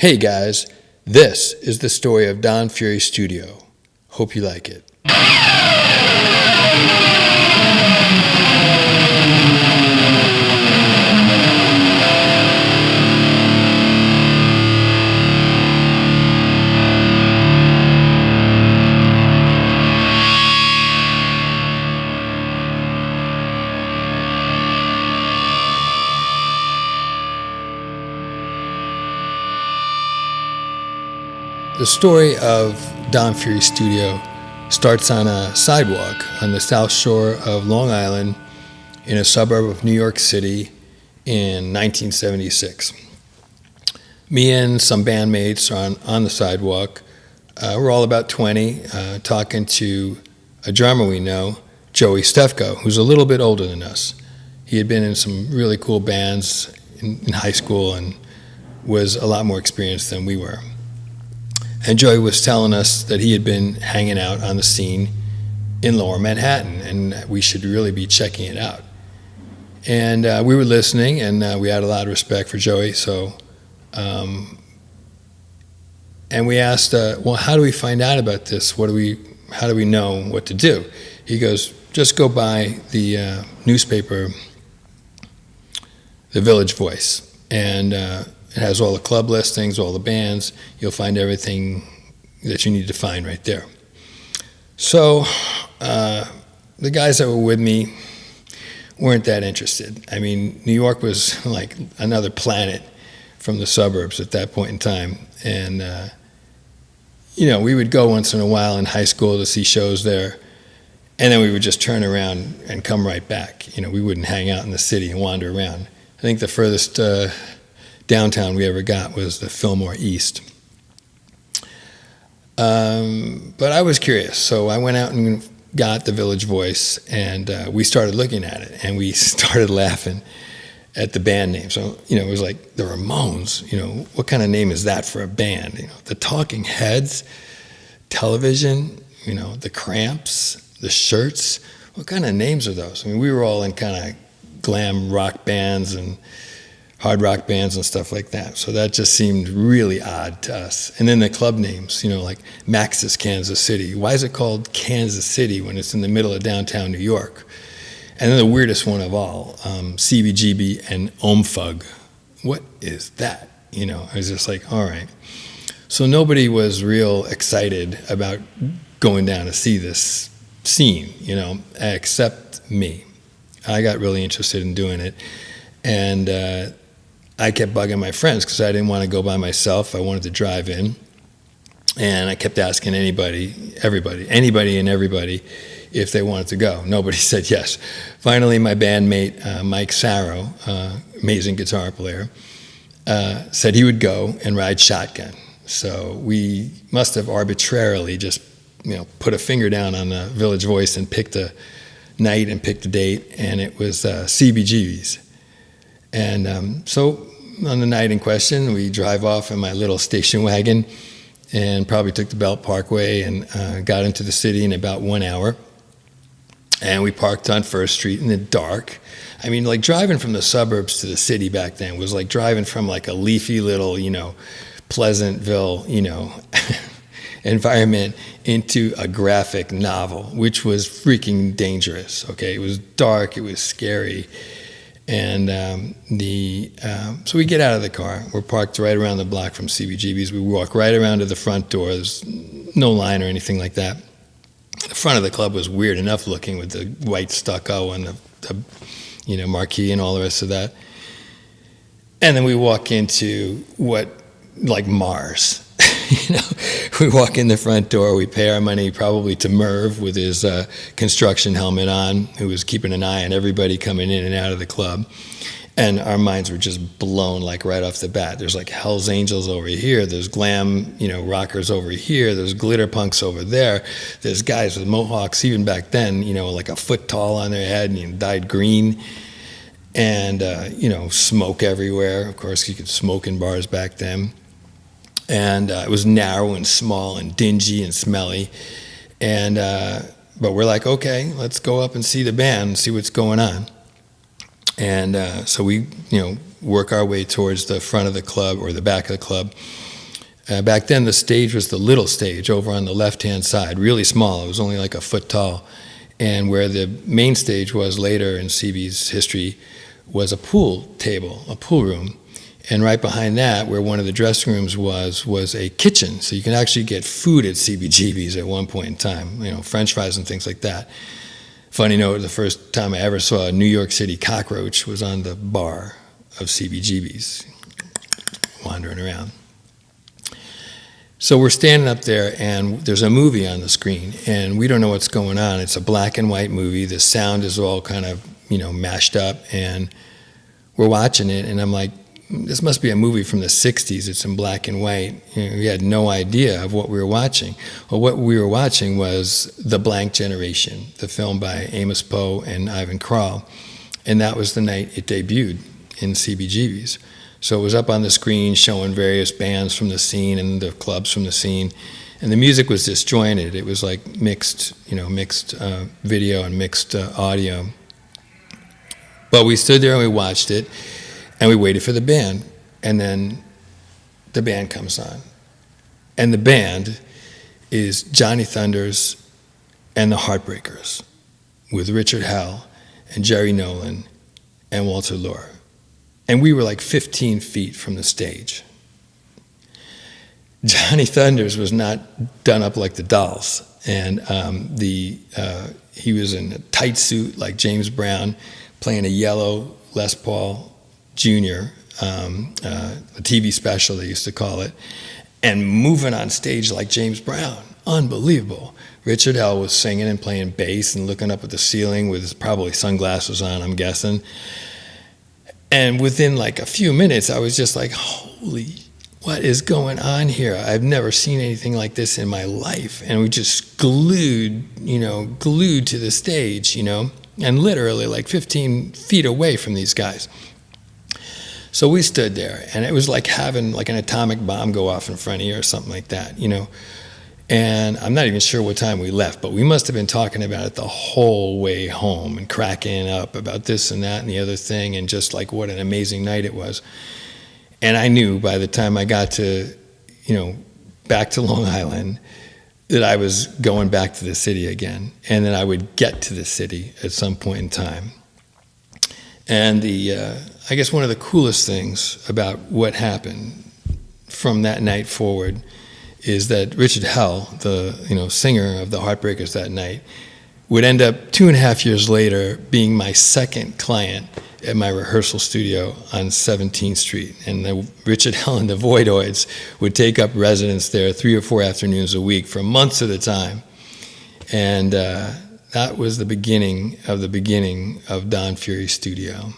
Hey guys, this is the story of Don Fury Studio. Hope you like it. The story of Don Fury Studio starts on a sidewalk on the south shore of Long Island in a suburb of New York City in 1976. Me and some bandmates are on the sidewalk. We're all about 20, talking to a drummer we know, Joey Stefko, who's a little bit older than us. He had been in some really cool bands in high school and was a lot more experienced than we were. And Joey was telling us that he had been hanging out on the scene in Lower Manhattan, and we should really be checking it out. And we were listening, and we had a lot of respect for Joey. So, and we asked, well, how do we find out about this? How do we know what to do? He goes, just go by the newspaper, The Village Voice, and it has all the club listings, all the bands. You'll find everything that you need to find right there. So the guys that were with me weren't that interested. I mean, New York was like another planet from the suburbs at that point in time. And, we would go once in a while in high school to see shows there. And then we would just turn around and come right back. We wouldn't hang out in the city and wander around. I think the furthest downtown we ever got was the Fillmore East. But I was curious, so I went out and got the Village Voice, and we started looking at it, and we started laughing at the band name. So, it was like the Ramones, what kind of name is that for a band? The Talking Heads, Television, the Cramps, the Shirts, what kind of names are those? I mean, we were all in kind of glam rock bands and hard rock bands and stuff like that. So that just seemed really odd to us. And then the club names, like Max's Kansas City. Why is it called Kansas City when it's in the middle of downtown New York? And then the weirdest one of all, CBGB and Omfug. What is that? I was just like, all right. So nobody was real excited about going down to see this scene, except me. I got really interested in doing it. And I kept bugging my friends because I didn't want to go by myself. I wanted to drive in. And I kept asking anybody and everybody if they wanted to go. Nobody said yes. Finally, my bandmate, Mike Sarro, amazing guitar player, said he would go and ride shotgun. So we must have arbitrarily just, put a finger down on the Village Voice and picked a night and picked a date, and it was CBGB's. And so on the night in question, we drive off in my little station wagon and probably took the Belt Parkway and got into the city in about 1 hour. And we parked on First Street in the dark. I mean, like driving from the suburbs to the city back then was like driving from like a leafy little, Pleasantville, environment into a graphic novel, which was freaking dangerous, okay? It was dark, it was scary. And so we get out of the car. We're parked right around the block from CBGB's. We walk right around to the front door. There's no line or anything like that. The front of the club was weird enough looking with the white stucco and the marquee and all the rest of that. And then we walk into like Mars. We walk in the front door. We pay our money probably to Merv with his construction helmet on, who was keeping an eye on everybody coming in and out of the club. And our minds were just blown like right off the bat. There's like Hell's Angels over here. There's glam, rockers over here. There's glitter punks over there. There's guys with mohawks even back then, like a foot tall on their head and dyed green. And, smoke everywhere. Of course, you could smoke in bars back then. And it was narrow and small and dingy and smelly. And but we're like, okay, let's go up and see the band and see what's going on. And so we, work our way towards the front of the club or the back of the club. Back then, the stage was the little stage over on the left-hand side, really small. It was only like a foot tall. And where the main stage was later in CB's history was a pool table, a pool room. And right behind that, where one of the dressing rooms was a kitchen. So you can actually get food at CBGB's at one point in time, French fries and things like that. Funny note, the first time I ever saw a New York City cockroach was on the bar of CBGB's, wandering around. So we're standing up there, and there's a movie on the screen, and we don't know what's going on. It's a black and white movie. The sound is all kind of, mashed up, and we're watching it, and I'm like, this must be a movie from the 60s. It's in black and white. We had no idea of what we were watching. Well, what we were watching was The Blank Generation, the film by Amos Poe and Ivan Krall, and that was the night it debuted in CBGB's. So it was up on the screen showing various bands from the scene and the clubs from the scene. And the music was disjointed. It was like mixed video and mixed audio. But we stood there and we watched it, and we waited for the band. And then the band comes on. And the band is Johnny Thunders and the Heartbreakers with Richard Hell and Jerry Nolan and Walter Lure. And we were like 15 feet from the stage. Johnny Thunders was not done up like the Dolls. And he was in a tight suit like James Brown, playing a yellow Les Paul Jr., a TV special they used to call it, and moving on stage like James Brown. Unbelievable. Richard Hell was singing and playing bass and looking up at the ceiling with his probably sunglasses on, I'm guessing. And within like a few minutes, I was just like, holy, what is going on here? I've never seen anything like this in my life. And we just glued to the stage, and literally like 15 feet away from these guys. So we stood there, and it was like having like an atomic bomb go off in front of you or something like that, And I'm not even sure what time we left, but we must have been talking about it the whole way home and cracking up about this and that and the other thing, and just like what an amazing night it was. And I knew by the time I got to, back to Long Island, that I was going back to the city again, and that I would get to the city at some point in time. And I guess one of the coolest things about what happened from that night forward is that Richard Hell, the singer of the Heartbreakers that night, would end up 2.5 years later being my second client at my rehearsal studio on 17th Street. And Richard Hell and the Voidoids would take up residence there 3 or 4 afternoons a week for months at a time. And that was the beginning of Don Fury's studio.